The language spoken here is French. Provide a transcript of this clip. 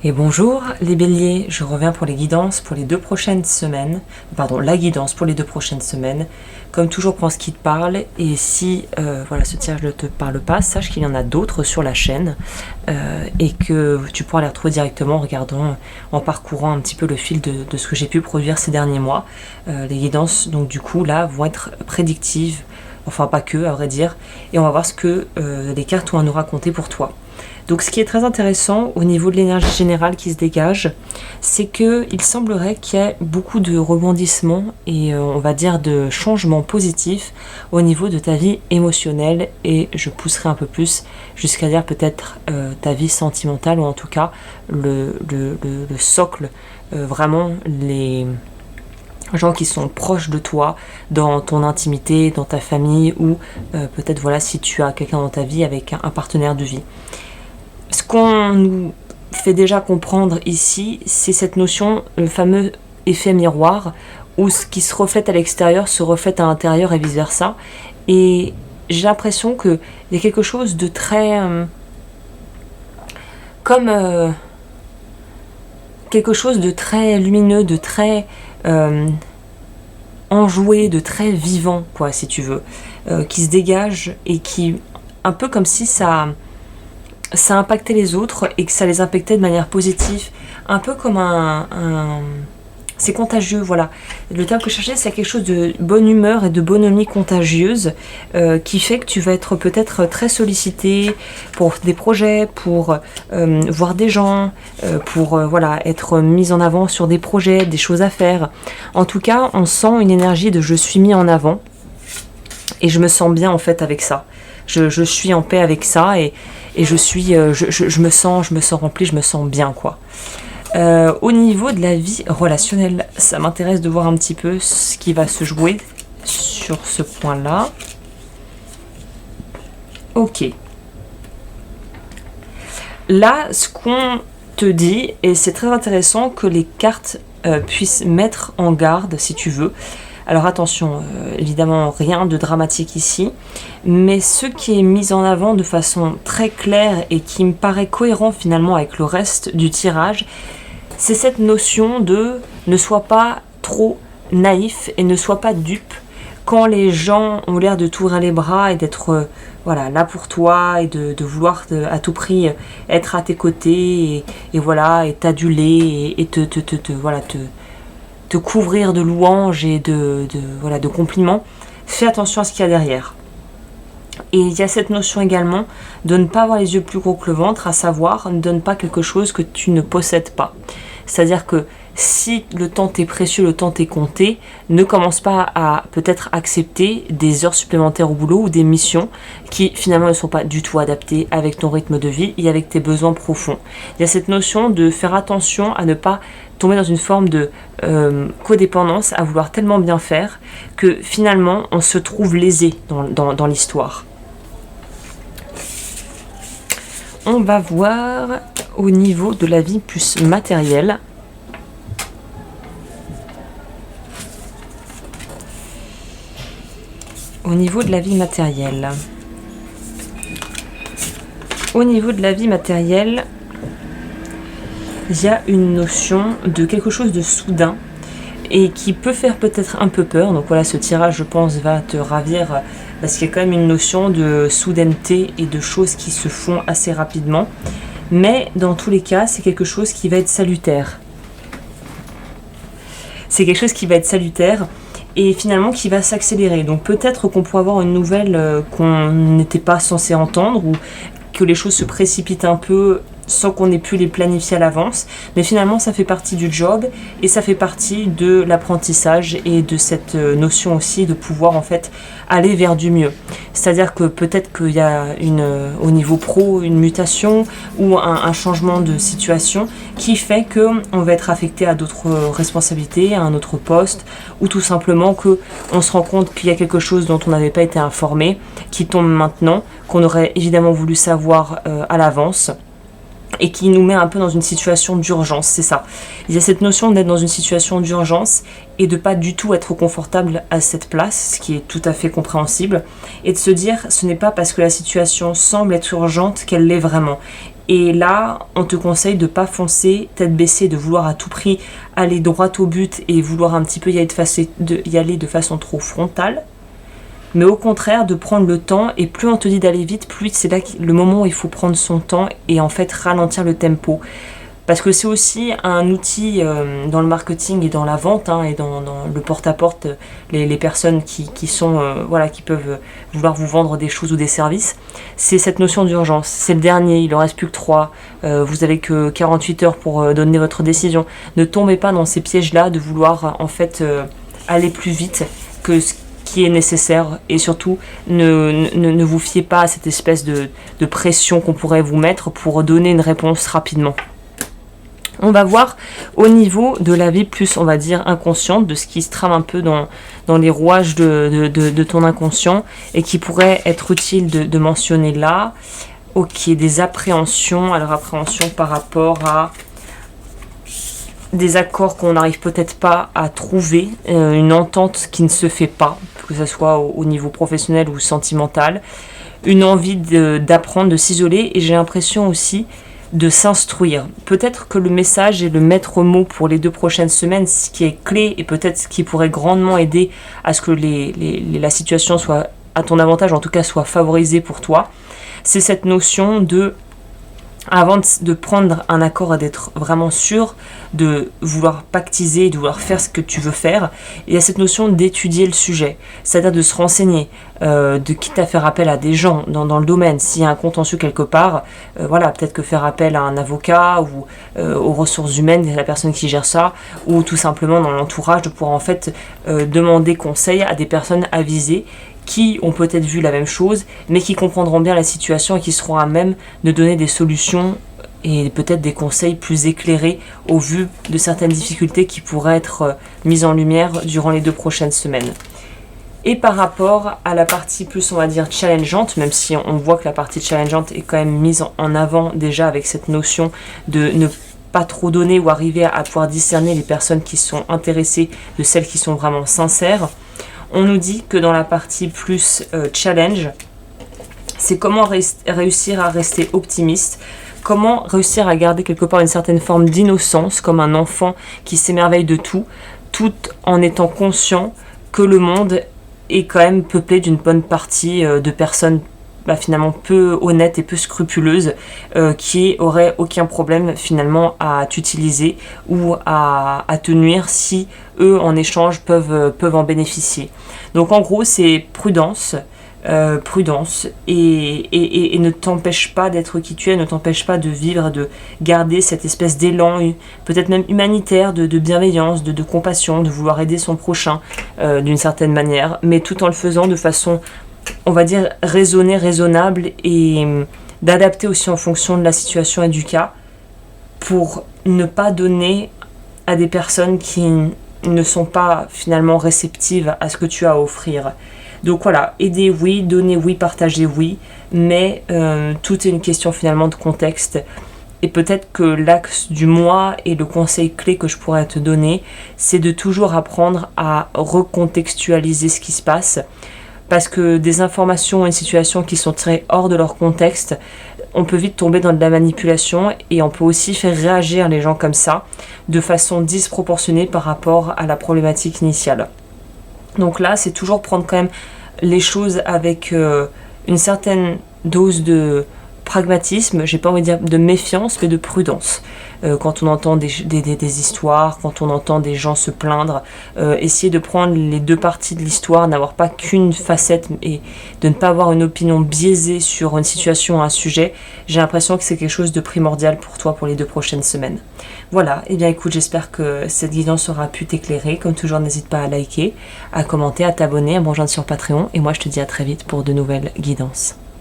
Et bonjour les béliers, je reviens pour les guidances pour les 2 prochaines semaines, la guidance pour les 2 prochaines semaines. Comme toujours, prends ce qui te parle, et si ce tirage ne te parle pas, sache qu'il y en a d'autres sur la chaîne et que tu pourras les retrouver directement en parcourant un petit peu le fil de ce que j'ai pu produire ces derniers mois. Les guidances, donc du coup, là, vont être prédictives, enfin pas que, à vrai dire, et on va voir ce que les cartes ont à nous raconter pour toi. Donc ce qui est très intéressant au niveau de l'énergie générale qui se dégage, c'est qu'il semblerait qu'il y ait beaucoup de rebondissements et on va dire de changements positifs au niveau de ta vie émotionnelle, et je pousserai un peu plus jusqu'à dire peut-être ta vie sentimentale, ou en tout cas le socle, vraiment les gens qui sont proches de toi, dans ton intimité, dans ta famille, ou peut-être si tu as quelqu'un dans ta vie avec un partenaire de vie. Ce qu'on nous fait déjà comprendre ici, c'est cette notion, le fameux effet miroir, où ce qui se reflète à l'extérieur se reflète à l'intérieur et vice-versa. Et j'ai l'impression qu'il y a quelque chose de très... quelque chose de très lumineux, de très enjoué, de très vivant, quoi, si tu veux, qui se dégage et qui, un peu comme si ça impactait les autres et que ça les impactait de manière positive, un peu comme c'est contagieux, voilà. Le terme que je cherchais, c'est quelque chose de bonne humeur et de bonhomie contagieuse qui fait que tu vas être peut-être très sollicité pour des projets, pour voir des gens, pour être mis en avant sur des projets, des choses à faire. En tout cas, on sent une énergie de je suis mis en avant et je me sens bien en fait avec ça. Je suis en paix avec ça et je me sens rempli, je me sens bien, quoi. Au niveau de la vie relationnelle, ça m'intéresse de voir un petit peu ce qui va se jouer sur ce point-là. Ok. Là, ce qu'on te dit, et c'est très intéressant que les cartes puissent mettre en garde, si tu veux. Alors attention, évidemment rien de dramatique ici, mais ce qui est mis en avant de façon très claire et qui me paraît cohérent finalement avec le reste du tirage, c'est cette notion de ne sois pas trop naïf et ne sois pas dupe quand les gens ont l'air de t'ouvrir les bras et d'être là pour toi et de vouloir à tout prix être à tes côtés et t'aduler et te couvrir de louanges et de compliments. Fais attention à ce qu'il y a derrière. Et il y a cette notion également de ne pas avoir les yeux plus gros que le ventre, à savoir ne donne pas quelque chose que tu ne possèdes pas. C'est-à-dire que si le temps t'est précieux, le temps t'est compté, ne commence pas à peut-être accepter des heures supplémentaires au boulot ou des missions qui finalement ne sont pas du tout adaptées avec ton rythme de vie et avec tes besoins profonds. Il y a cette notion de faire attention à ne pas tomber dans une forme de codépendance, à vouloir tellement bien faire que finalement on se trouve lésé dans l'histoire. On va voir au niveau de la vie plus matérielle. Au niveau de la vie matérielle. Au niveau de la vie matérielle, il y a une notion de quelque chose de soudain et qui peut faire peut-être un peu peur. Donc voilà, ce tirage, je pense, va te ravir parce qu'il y a quand même une notion de soudaineté et de choses qui se font assez rapidement. Mais dans tous les cas, c'est quelque chose qui va être salutaire. C'est quelque chose qui va être salutaire et finalement qui va s'accélérer. Donc peut-être qu'on pourrait avoir une nouvelle qu'on n'était pas censé entendre, ou que les choses se précipitent un peu sans qu'on ait pu les planifier à l'avance, mais finalement ça fait partie du job et ça fait partie de l'apprentissage et de cette notion aussi de pouvoir en fait aller vers du mieux. C'est-à-dire que peut-être qu'il y a au niveau pro une mutation ou un changement de situation qui fait qu'on va être affecté à d'autres responsabilités, à un autre poste, ou tout simplement qu'on se rend compte qu'il y a quelque chose dont on n'avait pas été informé, qui tombe maintenant, qu'on aurait évidemment voulu savoir à l'avance. et qui nous met un peu dans une situation d'urgence, c'est ça. Il y a cette notion d'être dans une situation d'urgence et de pas du tout être confortable à cette place, ce qui est tout à fait compréhensible, et de se dire ce n'est pas parce que la situation semble être urgente qu'elle l'est vraiment. Et là, on te conseille de pas foncer tête baissée, de vouloir à tout prix aller droit au but et vouloir un petit peu y aller de façon trop frontale, mais au contraire de prendre le temps, et plus on te dit d'aller vite, plus c'est là le moment où il faut prendre son temps et en fait ralentir le tempo. Parce que c'est aussi un outil dans le marketing et dans la vente, et dans le porte-à-porte, les personnes qui sont, qui peuvent vouloir vous vendre des choses ou des services. C'est cette notion d'urgence. C'est le dernier, il ne en reste plus que 3. Vous avez que 48 heures pour donner votre décision. Ne tombez pas dans ces pièges-là de vouloir aller plus vite que ce qui est nécessaire, et surtout ne vous fiez pas à cette espèce de pression qu'on pourrait vous mettre pour donner une réponse rapidement. On va voir au niveau de la vie plus, on va dire, inconsciente, de ce qui se trame un peu dans les rouages de ton inconscient et qui pourrait être utile de mentionner là. Ok, des appréhensions. Alors, appréhension par rapport à des accords qu'on n'arrive peut-être pas à trouver, une entente qui ne se fait pas, que ce soit au niveau professionnel ou sentimental, une envie d'apprendre, de s'isoler, et j'ai l'impression aussi de s'instruire. Peut-être que le message est le maître mot pour les 2 prochaines semaines, ce qui est clé et peut-être ce qui pourrait grandement aider à ce que la situation soit à ton avantage, en tout cas soit favorisée pour toi. C'est cette notion de, avant de prendre un accord et d'être vraiment sûr, de vouloir pactiser, de vouloir faire ce que tu veux faire, il y a cette notion d'étudier le sujet, c'est-à-dire de se renseigner, de quitte à faire appel à des gens dans le domaine. S'il y a un contentieux quelque part, peut-être que faire appel à un avocat ou aux ressources humaines, la personne qui gère ça, ou tout simplement dans l'entourage, de pouvoir en fait demander conseil à des personnes avisées qui ont peut-être vu la même chose, mais qui comprendront bien la situation et qui seront à même de donner des solutions et peut-être des conseils plus éclairés au vu de certaines difficultés qui pourraient être mises en lumière durant les 2 prochaines semaines. Et par rapport à la partie plus, on va dire, challengeante, même si on voit que la partie challengeante est quand même mise en avant déjà avec cette notion de ne pas trop donner ou arriver à pouvoir discerner les personnes qui sont intéressées de celles qui sont vraiment sincères. On nous dit que dans la partie plus challenge, c'est comment réussir à rester optimiste, comment réussir à garder quelque part une certaine forme d'innocence, comme un enfant qui s'émerveille de tout en étant conscient que le monde est quand même peuplé d'une bonne partie de personnes finalement peu honnêtes et peu scrupuleuses, qui auraient aucun problème finalement à t'utiliser ou à te nuire si eux en échange peuvent en bénéficier. Donc en gros c'est prudence et ne t'empêche pas d'être qui tu es, ne t'empêche pas de vivre, de garder cette espèce d'élan, peut-être même humanitaire, de bienveillance, de compassion, de vouloir aider son prochain d'une certaine manière, mais tout en le faisant de façon, on va dire, raisonnable et d'adapter aussi en fonction de la situation et du cas, pour ne pas donner à des personnes qui ne sont pas finalement réceptives à ce que tu as à offrir. Donc voilà, aider oui, donner oui, partager oui, mais tout est une question finalement de contexte. Et peut-être que l'axe du mois et le conseil clé que je pourrais te donner, c'est de toujours apprendre à recontextualiser ce qui se passe. Parce que des informations et une situation qui sont tirées hors de leur contexte, on peut vite tomber dans de la manipulation et on peut aussi faire réagir les gens comme ça, de façon disproportionnée par rapport à la problématique initiale. Donc là, c'est toujours prendre quand même les choses avec une certaine dose de pragmatisme, j'ai pas envie de dire de méfiance, mais de prudence. Quand on entend des histoires, quand on entend des gens se plaindre, essayer de prendre les 2 parties de l'histoire, n'avoir pas qu'une facette et de ne pas avoir une opinion biaisée sur une situation, un sujet, j'ai l'impression que c'est quelque chose de primordial pour toi pour les 2 prochaines semaines. Voilà, et bien écoute, j'espère que cette guidance aura pu t'éclairer. Comme toujours, n'hésite pas à liker, à commenter, à t'abonner, à me rejoindre sur Patreon, et moi je te dis à très vite pour de nouvelles guidances.